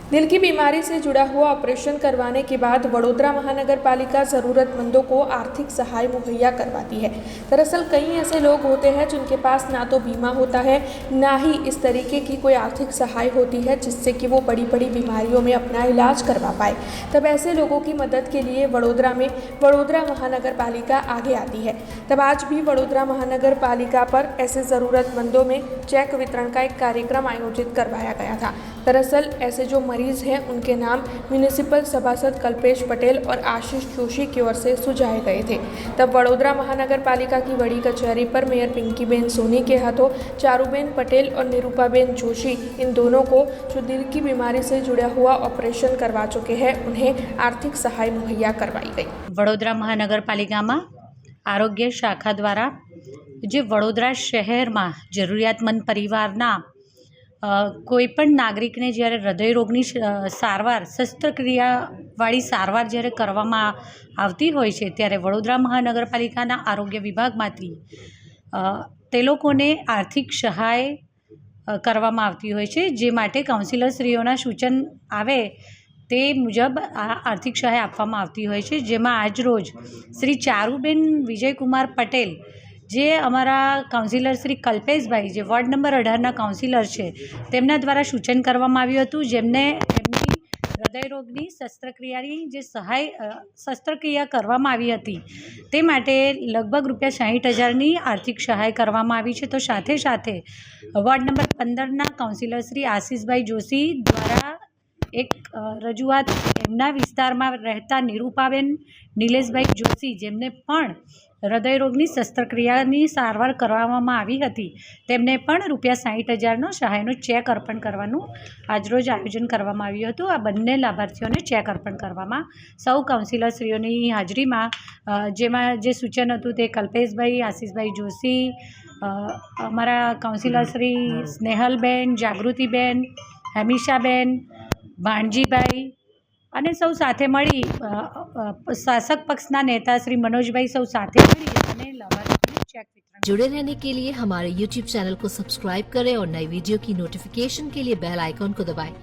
दिल की बीमारी से जुड़ा हुआ ऑपरेशन करवाने के बाद वडोदरा महानगर पालिका ज़रूरतमंदों को आर्थिक सहाय मुहैया करवाती है। दरअसल कई ऐसे लोग होते हैं जिनके पास ना तो बीमा होता है, ना ही इस तरीके की कोई आर्थिक सहाय होती है जिससे कि वो बड़ी बड़ी बीमारियों में अपना इलाज करवा पाए। तब ऐसे लोगों की मदद के लिए वडोदरा में वडोदरा महानगर पालिका आगे आती है। तब आज भी वडोदरा महानगर पालिका पर ऐसे ज़रूरतमंदों में चेक वितरण का एक कार्यक्रम आयोजित करवाया गया था। दरअसल ऐसे जो मरीज हैं उनके नाम म्यूनिसिपल सभासद कल्पेश पटेल और आशीष जोशी की ओर से सुझाए गए थे। तब वडोदरा महानगर पालिका की बड़ी कचहरी पर मेयर पिंकीबेन सोनी के हाथों चारूबेन पटेल और निरूपाबेन जोशी, इन दोनों को जो दिल की बीमारी से जुड़ा हुआ ऑपरेशन करवा चुके हैं, उन्हें आर्थिक सहाय मुहैया करवाई गई। वडोदरा महानगरपालिका में आरोग्य शाखा द्वारा जे वडोदरा शहर में जरूरियातमंद परिवारना कोईपण नागरिक ने જ્યારે હૃદયરોગની સારવાર શસ્ત્રક્રિયાવાળી સારવાર જ્યારે કરવામાં આવતી હોય છે ત્યારે વડોદરા મહાનગરપાલિકાના આરોગ્ય વિભાગમાંથી તે લોકોને આર્થિક સહાય કરવામાં આવતી હોય છે, જે માટે કાઉન્સિલરશ્રીઓના સૂચન આવે તે મુજબ આ આર્થિક સહાય આપવામાં આવતી હોય છે, જેમાં આજરોજ શ્રી ચારુબેન વિજયકુમાર પટેલ જે અમારા કાઉન્સિલર શ્રી કલ્પેશભાઈ જે વોર્ડ નંબર 18ના કાઉન્સિલર છે તેમના દ્વારા સૂચન કરવામાં આવ્યું હતું, જેમને એમની હૃદયરોગની શસ્ત્રક્રિયાની જે શસ્ત્રક્રિયા કરવામાં આવી હતી તે માટે લગભગ ₹60,000ની આર્થિક સહાય કરવામાં આવી છે। તો સાથે સાથે વોર્ડ નંબર 15ના કાઉન્સિલર શ્રી આશીષભાઈ જોશી દ્વારા એક રજૂઆત એમના વિસ્તારમાં રહેતા નિરૂપાબેન નિલેશભાઈ જોશી, જેમને પણ હૃદયરોગની શસ્ત્રક્રિયાની સારવાર કરવામાં આવી હતી, તેમને પણ ₹60,000નો સહાયનો ચેક અર્પણ કરવાનું આજરોજ આયોજન કરવામાં આવ્યું હતું। આ બંને લાભાર્થીઓને ચેક અર્પણ કરવામાં સૌ કાઉન્સિલરશ્રીઓની હાજરીમાં જેમાં જે સૂચન હતું તે કલ્પેશભાઈ, આશીષભાઈ જોશી, અમારા કાઉન્સિલરશ્રી સ્નેહલબેન, જાગૃતિબેન, હેમિશાબેન, ભાણજીભાઈ અને સૌ સાથે મળી શાસक पक्षना नेता श्री मनोजभाई सौ साथे मળી અને લાભાર્થીઓને ચેક વિતરણ। जुड़े रहने के लिए हमारे YouTube चैनल को सब्सक्राइब करें और नई वीडियो की नोटिफिकेशन के लिए बेल आइकॉन को दबाएं।